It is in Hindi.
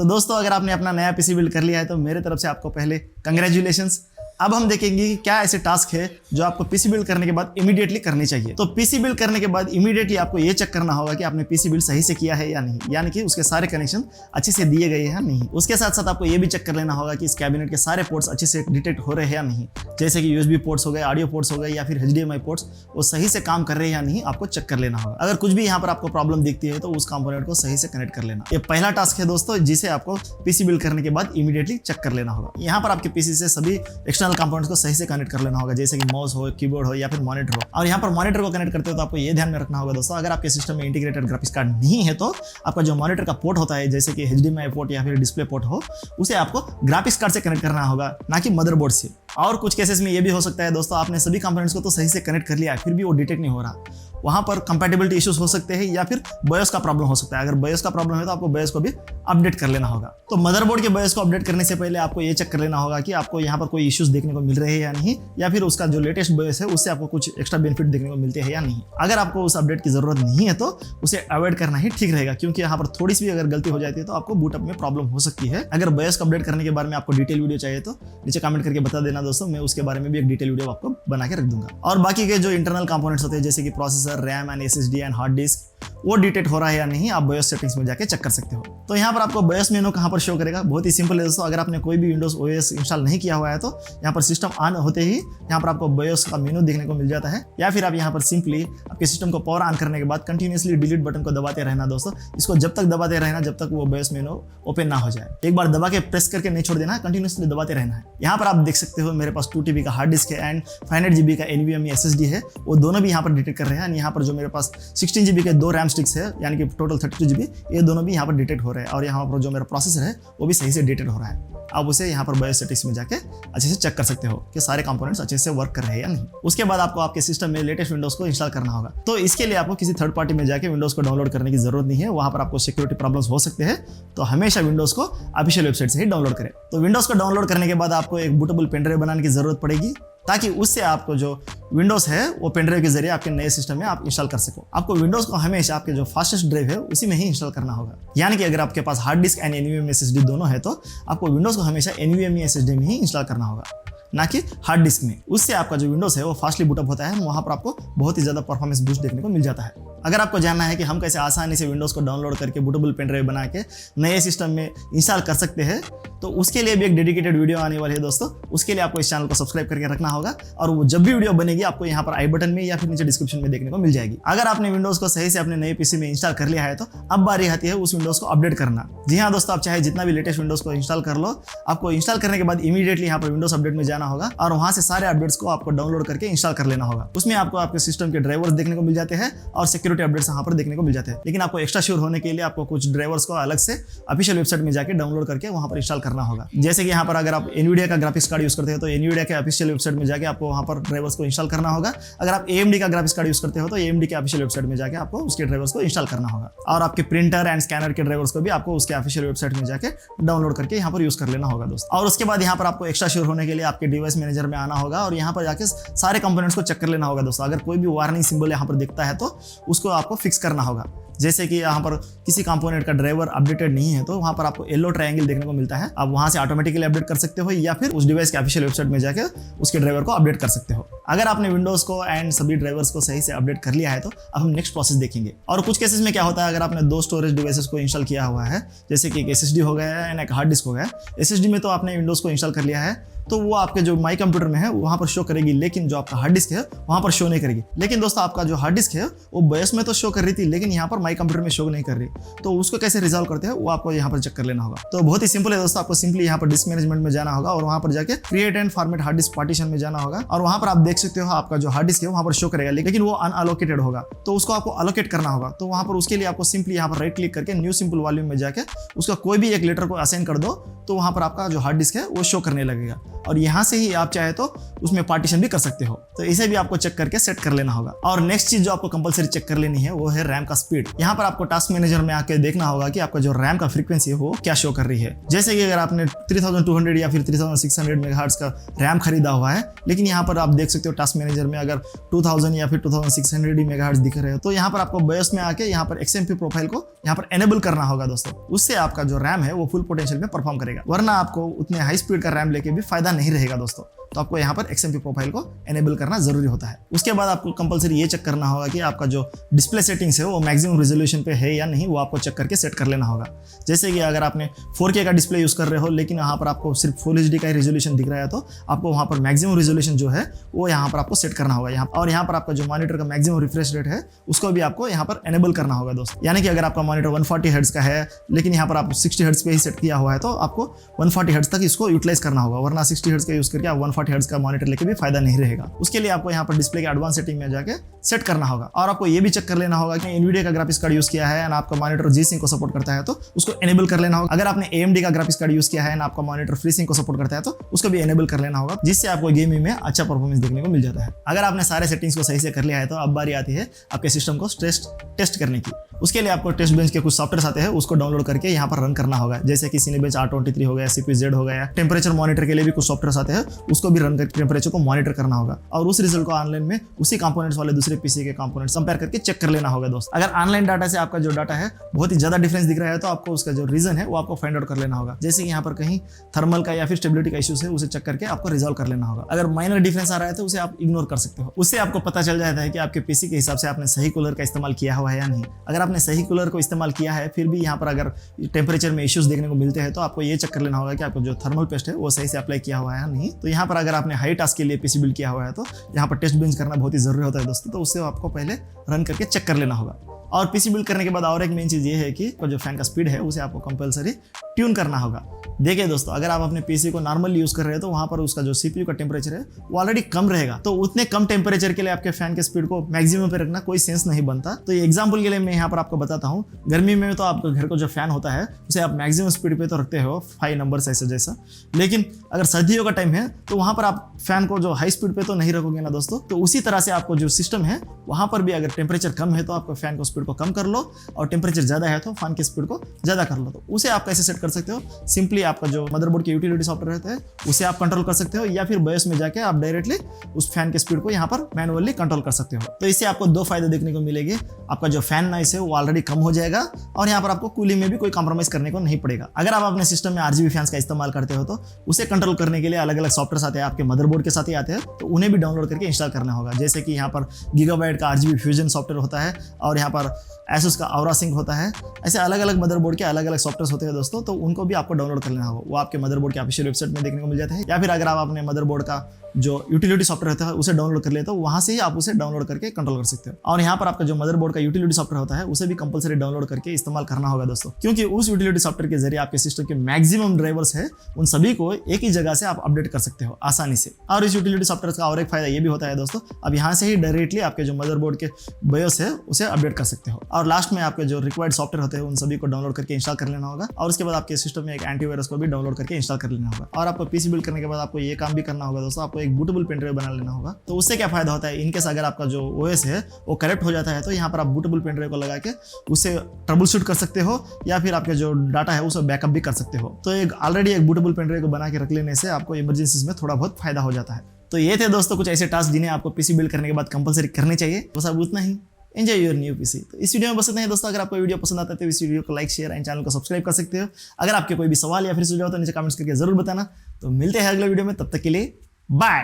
तो दोस्तों अगर आपने अपना नया पीसी बिल्ड कर लिया है तो मेरे तरफ से आपको पहले कंग्रेचुलेशंस। अब हम देखेंगे कि क्या ऐसे टास्क है जो आपको पीसी बिल्ड करने के बाद इमीडिएटली करनी चाहिए। तो पीसी बिल्ड करने के बाद इमीडिएटली आपको ये चेक करना होगा कि आपने पीसी बिल्ड सही से किया है या नहीं, यानी कि उसके सारे कनेक्शन अच्छे से दिए गए हैं या नहीं। उसके साथ साथ आपको ये भी चेक कर लेना होगा कि इस कैबिनेट के सारे पोर्ट्स अच्छे से डिटेक्ट हो रहे हैं या नहीं, जैसे कि यूएसबी पोर्ट्स हो गए, ऑडियो पोर्ट्स हो गए या फिर HDMI पोर्ट्स, वो सही से काम कर रहे हैं या नहीं आपको चेक कर लेना होगा। अगर कुछ भी यहाँ पर आपको प्रॉब्लम दिखती है तो उस कंपोनेंट को सही से कनेक्ट कर लेना। ये पहला टास्क है दोस्तों जिसे आपको पीसी बिल्ड करने के बाद इमीडिएटली चेक कर लेना होगा। यहाँ पर आपके पीसी से सभी एक्सटर्नल कंपोनेंट्स को सही से कनेक्ट कर लेना होगा, जैसे कि माउस हो, कीबोर्ड हो या फिर मॉनिटर हो। और यहाँ पर मॉनिटर को कनेक्ट करते हो तो आपको ये ध्यान में रखना होगा दोस्तों, अगर आपके सिस्टम में इंटीग्रेटेड ग्राफिक्स कार्ड नहीं है तो आपका जो मॉनिटर का पोर्ट होता है, जैसे कि HDMI पोर्ट या फिर डिस्प्ले पोर्ट हो, उसे आपको ग्राफिक्स कार्ड से कनेक्ट करना होगा, ना कि मदरबोर्ड से। और कुछ केसेस में ये भी हो सकता है दोस्तों, आपने सभी कंपोनेंट्स को तो सही से कनेक्ट कर लिया है फिर भी वो डिटेक्ट नहीं हो रहा, वहां पर कंपैटिबिलिटी इश्यूज हो सकते हैं या फिर BIOS का प्रॉब्लम हो सकता है। अगर BIOS का प्रॉब्लम है तो आपको BIOS को भी अपडेट कर लेना होगा। तो मदरबोर्ड के BIOS को अपडेट करने से पहले आपको ये चेक कर लेना होगा कि आपको यहाँ पर कोई इश्यूज देखने को मिल रहे हैं या नहीं, या फिर उसका जो लेटेस्ट BIOS है उससे आपको कुछ एक्स्ट्रा बेनिफिट देखने को मिलते हैं या नहीं। अगर आपको उस अपडेट की जरूरत नहीं है तो उसे अवॉइड करना ही ठीक रहेगा, क्योंकि यहाँ पर थोड़ी सी भी अगर गलती हो जाती है तो आपको बूटअप में प्रॉब्लम हो सकती है। अगर BIOS को अपडेट करने के बारे में आपको डिटेल वीडियो चाहिए तो नीचे कमेंट करके बता देना दोस्तों, मैं उसके बारे में भी एक डिटेल वीडियो आपको बना के रख दूंगा। और बाकी के जो इंटरनल कंपोनेंट्स होते हैं जैसे कि processor, RAM and SSD and hard disk, वो डिटेक्ट हो रहा है या नहीं आप BIOS सेटिंग्स में जाके चेक कर सकते हो। तो यहाँ पर आपको BIOS मेनू कहाँ पर शो करेगा, बहुत ही सिंपल है दोस्तों। अगर आपने कोई भी विंडोज OS इंस्टॉल नहीं किया हुआ है तो यहाँ पर सिस्टम ऑन होते ही यहाँ पर आपको BIOS का मेनू देखने को मिल जाता है, या फिर आप यहाँ पर सिंपली आपके सिस्टम को पावर ऑन करने के बाद कंटिन्यूसली डिलीट बटन को दबाते रहना दोस्तों। इसको जब तक दबाते रहना जब तक वो BIOS मेनू ओपन ना हो जाए। एक बार दबा के प्रेस करके नहीं छोड़ देना, कंटिन्यूसली दबाते रहना है। यहाँ पर आप देख सकते हो मेरे पास 2 TB का हार्ड डिस्क है एंड 500 GB का NVMe SSD है, वो दोनों भी यहाँ पर डिटेक्ट कर रहे हैं। यहाँ पर जो मेरे पास 16 GB के 2 रैम स्टिक्स है, यानी कि टोटल 32 GB, ये दोनों भी यहाँ पर डिटेक्ट हो रहे हैं। और यहाँ पर जो मेरा प्रोसेसर है वो भी सही से डिटेक्ट हो रहा है। आप उसे यहाँ पर BIOS सेटिंग्स में जाके अच्छे से चेक कर सकते हो कि सारे कंपोनेंट्स अच्छे से वर्क कर रहे हैं या नहीं। उसके बाद आपको आपके सिस्टम में लेटेस्ट विंडोज को इंस्टॉल करना होगा। तो इसके लिए आपको किसी थर्ड पार्टी में जाके विंडोज को डाउनलोड करने की जरूरत नहीं है, वहां पर आपको सिक्योरिटी प्रॉब्लम्स हो सकते हैं। तो हमेशा विंडोज को ऑफिशियल वेबसाइट से ही डाउनलोड करें। तो विंडोज को डाउनलोड करने के बाद आपको एक बूटेबल पेनड्राइव बनाने की जरूरत पड़ेगी, ताकि उससे आपको जो विंडोज है वो पेनड्राइव के जरिए आपके नए सिस्टम में आप इंस्टॉल कर सको। आपको विंडोज को हमेशा आपके जो फास्टेस्ट ड्राइव है उसी में ही इंस्टॉल करना होगा। यानी कि अगर आपके पास hard disk and NVMe SSD दोनों है तो आपको विंडोज को हमेशा NVMe SSD में ही इंस्टॉल करना होगा, ना कि हार्ड डिस्क में। उससे आपका जो विंडोज है वो फास्टली बूटअप होता है, वहां पर आपको बहुत ही ज्यादा परफॉर्मेंस बूस्ट देखने को मिल जाता है। अगर आपको जानना है कि हम कैसे आसानी से विंडोज को डाउनलोड करके बूटेबल पेनड्राइव बना के नए सिस्टम में इंस्टॉल कर सकते हैं, तो उसके लिए भी एक डेडिकेटेड वीडियो आने वाली है दोस्तों। उसके लिए आपको इस चैनल को सब्सक्राइब करके रखना होगा, और वो जब भी वीडियो बनेगी आपको यहाँ पर आई बटन में या फिर नीचे डिस्क्रिप्शन में देखने को मिल जाएगी। अगर आपने विंडोज को सही से अपने नए पीसी में इंस्टॉल कर लिया है तो अब बारी आती है उस विंडोज को अपडेट करना। जी हाँ दोस्तों, आप चाहे जितना भी लेटेस्ट विंडोज को इंस्टॉल कर लो, आपको इंस्टॉल करने के बाद इमीडिएटली यहाँ पर विंडोज अपडेट में जाना होगा और वहां से सारे अपडेट्स को आपको डाउनलोड करके इंस्टॉल कर लेना होगा। उसमें आपको आपके सिस्टम के ड्राइवर्स देखने को मिल जाते हैं और सिक्योरिटी अपडेट्स यहाँ पर देखने को मिल जाते हैं। लेकिन आपको एक्स्ट्रा श्योर होने के लिए आपको कुछ ड्राइवर्स को अलग से ऑफिशियल वेबसाइट में जाकर डाउनलोड करके वहां पर इंस्टॉल करना होगा। जैसे कि यहाँ पर अगर आप NVIDIA का ग्राफिक्स कार्ड यूज करते हो तो NVIDIA के ऑफिशियल वेबसाइट में जाके आपको वहां पर ड्राइवर्स को इंस्टॉल करना होगा। अगर आप AMD का ग्राफिक्स कार्ड यूज करते हो तो AMD के ऑफिशियल वेबसाइट में जाके आपको उसके ड्राइवर्स को इंस्टॉल करना होगा। और आपके प्रिंटर एंड स्कैनर के ड्राइवर्स को भी आपको उसके ऑफिशियल वेबसाइट में जाके डाउनलोड करके यहाँ पर यूज कर लेना होगा दोस्तों। और उसके बाद यहाँ पर आपको एक्स्ट्रा श्योर होने के लिए आपके डिवाइस मैनेजर में आना होगा और यहाँ पर जाके सारे कंपोनेंट्स को चेक कर लेना होगा दोस्तों। अगर कोई भी वार्निंग सिंबल यहाँ पर दिखता है तो उसको आपको फिक्स करना होगा। जैसे कि यहाँ पर किसी कंपोनेंट का ड्राइवर अपडेटेड नहीं है तो वहाँ पर आपको येलो ट्रायंगल देखने को मिलता है। आप वहाँ से ऑटोमेटिकली अपडेट कर सकते हो या फिर उस डिवाइस के ऑफिशियल वेबसाइट में जाकर उसके ड्राइवर को अपडेट कर सकते हो। अगर आपने विंडोज को एंड सभी ड्राइवर्स को सही से अपडेट कर लिया है तो अब हम नेक्स्ट प्रोसेस देखेंगे। और कुछ केसेस में क्या होता है, अगर आपने 2 स्टोरेज डिवाइसेस को इंस्टॉल किया हुआ है, जैसे कि एक SSD हो गया है एंड एक हार्ड डिस्क हो गया है। SSD में तो आपने विंडोज को इंस्टॉल कर लिया है तो वो आपके जो माई कंप्यूटर में है वहां पर शो करेगी, लेकिन जो आपका हार्ड डिस्क है वहां पर शो नहीं करेगी। लेकिन दोस्तों आपका जो हार्ड डिस्क है वो BIOS में तो शो कर रही थी, लेकिन यहाँ पर माई कंप्यूटर में शो नहीं कर रही। तो उसको कैसे रिजॉल्व करते हैं वो आपको यहाँ पर चेक कर लेना होगा। तो बहुत ही सिंपल है दोस्तों, आपको सिंपली यहाँ पर डिस्क मैनेजमेंट में जाना होगा और वहां पर जाके create and format hard disk partition में जाना होगा। और वहां पर आप देख सकते हो आपका जो हार्ड डिस्क है वहां पर शो करेगा, लेकिन वो अनअलोकेटेड होगा, तो उसको आपको अलोकेट करना होगा। तो वहां पर उसके लिए आपको सिंपली यहाँ पर राइट क्लिक करके न्यू सिंपल वॉल्यूम में जाके उसका कोई भी एक लेटर को असाइन कर दो, तो वहां पर आपका जो हार्ड डिस्क है वो शो करने लगेगा। और यहाँ से ही आप चाहे तो उसमें पार्टीशन भी कर सकते हो। तो इसे भी आपको चेक करके सेट कर लेना होगा। और नेक्स्ट चीज जो आपको कंपलसरी चेक कर लेनी है वो है रैम का स्पीड। यहाँ पर आपको टास्क मैनेजर में आके देखना होगा कि आपका जो रैम का फ्रीक्वेंसी है वो क्या शो कर रही है। जैसे कि अगर आपने 3200 या फिर 3600 मेगाहर्ट्ज का रैम खरीदा हुआ है, लेकिन यहाँ पर आप देख सकते हो टास्क मैनेजर में अगर 2000 या फिर 2600 मेगाहर्ट्ज दिख रहे हो, तो यहाँ पर आपको BIOS में आके यहाँ पर XMP प्रोफाइल को यहाँ पर एनेबल करना होगा दोस्तों। उससे आपका जो रैम है वो फुल पोटेंशियल में परफॉर्म करेगा, वरना आपको उतने हाई स्पीड का रैम लेके भी फायदा नहीं रहेगा दोस्तों। तो आपको यहाँ पर XMP प्रोफाइल को एनेबल करना जरूरी होता है। उसके बाद आपको कंपलसरी ये चेक करना होगा कि आपका जो डिस्प्ले सेटिंग्स है वो मैक्सिमम रेजोल्यूशन पे है या नहीं, वो आपको चेक करके सेट कर लेना होगा। जैसे कि अगर आपने 4K का डिस्प्ले यूज कर रहे हो लेकिन यहाँ पर आपको सिर्फ फुल HD का रेजोल्यूशन दिख रहा है, तो आपको वहाँ पर मैक्सिमम रेजोल्यूशन जो है वो यहाँ पर आपको सेट करना होगा। और यहाँ पर आपका जो मॉनिटर का मैक्सिमम रिफ्रेश रेट है उसको भी आपको यहाँ पर एनेबल करना होगा दोस्तों। यानी कि अगर आपका मॉनिटर 140 हर्ट्ज का है लेकिन यहाँ पर आप 60 हर्ट्ज पे ही सेट किया हुआ है, तो आपको 140 हर्ट्ज तक इसको यूटिलाइज करना होगा, वरना 60 हर्ट्ज का यूज करके आप 140 हर्ट्ज का मॉनिटर लेके भी फायदा नहीं रहेगा। उसके लिए आपको यहाँ पर डिस्प्ले के एडवांस सेटिंग में जाके सेट करना होगा। और आपको ये भी चेक कर लेना होगा कि NVIDIA का ग्राफिक्स कार्ड यूज किया है और आपका मॉनिटर G-Sync को सपोर्ट करता है, तो उसको एनेबल कर लेना होगा। अगर आपने AMD का ग्राफिक्स कार्ड यूज किया है और आपका मॉनिटर FreeSync को सपोर्ट करता है, तो उसको भी एनेबल कर लेना होगा, जिससे आपको गेमिंग में अच्छा परफॉर्मेंस देखने को मिल जाता है। अगर आपने सारे सेटिंग्स को सही से कर लिया है, तो अब बारी आती है आपके सिस्टम को टेस्ट करने की। उसके लिए आपको टेस्ट बेंच के कुछ सॉफ्टवेयर आते हैं, उसको डाउनलोड करके यहाँ पर रन करना होगा। जैसे कि Cinebench R23 हो गया, CPZ हो गया। टेम्परेचर मॉनिटर के लिए भी कुछ सॉफ्टवेयर आते हैं, उसको भी रन करके टेम्परेचर को मॉनिटर करना होगा और उस रिजल्ट को ऑनलाइन में उसी कंपोनेंट्स वाले दूसरे पीसी के कंपोनेंट्स कंपेयर करके चेक कर लेना होगा दोस्त। अगर ऑनलाइन डाटा से आपका जो डाटा है बहुत ही ज्यादा डिफरेंस दिख रहा है, तो आपको उसका जो रीजन है वो आपको फाइंड आउट कर लेना होगा। जैसे कि यहाँ पर कहीं थर्मल का या फिर स्टेबिलिटी का इश्यूज है, उसे चेक करके आपको रिजॉल्व कर लेना होगा। अगर माइनर डिफरेंस आ रहा है तो उसे आप इग्नोर कर सकते हो। उससे आपको पता चल जाता है कि आपके पीसी के हिसाब से आपने सही कूलर का इस्तेमाल किया हुआ है या नहीं। अगर आपने सही कूलर को इस्तेमाल किया है फिर भी यहाँ पर अगर टेम्परेचर में इश्यूज देखने को मिलते हैं, तो आपको ये चेक कर लेना होगा कि आपको जो थर्मल पेस्ट है वो सही से अप्लाई किया हुआ है या नहीं। तो यहाँ पर अगर आपने हाई टास्क के लिए पीसी बिल्ड किया हुआ है, तो यहाँ पर टेस्ट बेंच करना बहुत ही जरूरी होता है दोस्तों। तो उससे आपको पहले रन करके चेक कर लेना होगा। और पीसी बिल्ड करने के बाद और एक मेन चीज़ ये है कि जो फैन का स्पीड है उसे आपको कंपलसरी ट्यून करना होगा। देखिए दोस्तों, अगर आप अपने पीसी को नॉर्मली यूज़ कर रहे हैं तो वहाँ पर उसका जो CPU का टेम्परेचर है वो ऑलरेडी कम रहेगा, तो उतने कम टेम्परेचर के लिए आपके फैन के स्पीड को मैक्सिमम पे रखना कोई सेंस नहीं बनता। तो ये एग्जाम्पल के लिए मैं यहाँ पर आपको बताता हूँ। गर्मी में तो आपके घर को जो फैन होता है उसे आप मैक्सिमम स्पीड पे तो रखते हो 5 नंबर्स ऐसे जैसा, लेकिन अगर सर्दियों का टाइम है तो वहाँ पर आप फैन को जो हाई स्पीड पे तो नहीं रखोगे ना दोस्तों। तो उसी तरह से आपको जो सिस्टम है वहाँ पर भी अगर टेम्परेचर कम है तो आपको फैन को स्पीड को कम कर लो, और टेम्परेचर ज़्यादा है तो फैन की स्पीड को ज़्यादा कर लो। तो उसे आप कैसे सेट कर सकते हो? सिंपली आपका जो मदरबोर्ड के यूटिलिटी सॉफ्टवेयर रहता है उसे आप कंट्रोल कर सकते हो, या फिर BIOS में जाके आप डायरेक्टली उस फैन के स्पीड को यहाँ पर मैनुअली कंट्रोल कर सकते हो। तो इससे आपको 2 फायदे देखने को मिलेंगे। आपका जो फैन नॉइस है वो ऑलरेडी कम हो जाएगा, और यहाँ पर आपको कूलिंग में भी कोई कॉम्प्रोमाइज करने को नहीं पड़ेगा। अगर आप अपने सिस्टम में RGB फैंस का इस्तेमाल करते हो तो उसे कंट्रोल करने के लिए अलग अलग सॉफ्टवेयर आते हैं, आपके मदरबोर्ड के साथ ही आते हैं, तो उन्हें भी डाउनलोड करके इंस्टॉल करना होगा। जैसे कि यहाँ पर गीगाबाइट का RGB फ्यूजन सॉफ्टवेयर होता है, और यहाँ पर Asus का Aura Sync होता है। ऐसे अलग अलग मदरबोर्ड के अलग अलग सॉफ्टवेयर होते हैं दोस्तों, तो उनको भी आपको डाउनलोड कर लेना होगा। वो आपके मदरबोर्ड के ऑफिशियल वेबसाइट में देखने को मिल जाते हैं, या फिर अगर आप अपने मदरबोर्ड का जो यूटिलिटी सॉफ्टवेयर होता है उसे डाउनलोड कर लेते हो, वहां से ही आप उसे डाउनलोड करके कंट्रोल कर सकते हो। और यहाँ पर आपका जो मदरबोर्ड का यूटिलिटी सॉफ्टवेयर होता है उसे भी कंपलसरी डाउनलोड करके इस्तेमाल करना होगा दोस्तों, क्योंकि उस यूटिलिटी सॉफ्टवेयर के जरिए आपके सिस्टम के मैक्सिमम ड्राइवर्स है उन सभी को एक ही जगह से आप अपडेट कर सकते हो आसानी से। और इस यूटिलिटी सॉफ्टवेयर का और एक फायदा ये भी होता है दोस्तों, अब यहाँ से ही डायरेक्टली आपके जो मदरबोर्ड के BIOS है उसे अपडेट कर सकते हो। और लास्ट में आपके जो रिक्वायर्ड सॉफ्टवेयर होते हैं उन सभी को डाउनलोड करके इंस्टॉल कर लेना होगा, और उसके बाद आपके सिस्टम में एक एंटीवायरस को भी डाउनलोड करके इंस्टॉल कर लेना होगा। और आपको पीसी बिल्ड करने के बाद आपको ये काम भी करना होगा दोस्तों, आपको एक बूटेबल पेन ड्राइव बना लेना होगा। तो उससे क्या फायदा होता है, इनकेस अगर आपका जो OS है वो करेक्ट हो जाता है तो यहाँ पर आप बूटेबल पेन ड्राइव को लगा के उससे ट्रबल शूट कर सकते हो, या फिर आपके जो डाटा है उसे बैकअप भी कर सकते हो। तो एक ऑलरेडी एक बूटेबल पेन ड्राइव को बना के रख लेने से आपको इमरजेंसीज में थोड़ा बहुत फायदा हो जाता है। तो ये थे दोस्तों कुछ ऐसे टास्क जिन्हें आपको पीसी बिल्ड करने के बाद कंपलसरी करने चाहिए। बस अब उतना ही, एंजॉय योर न्यू पीसी। तो इस वीडियो में बस इतना ही दोस्तों। अगर आपको वीडियो पसंद आता है तो इस वीडियो को लाइक, शेयर एंड चैनल को सब्सक्राइब कर सकते हो। अगर आपके कोई भी सवाल या फिर सुझाव तो नीचे कमेंट्स करके जरूर बताना। तो मिलते हैं अगले वीडियो में, तब तक के लिए बाय।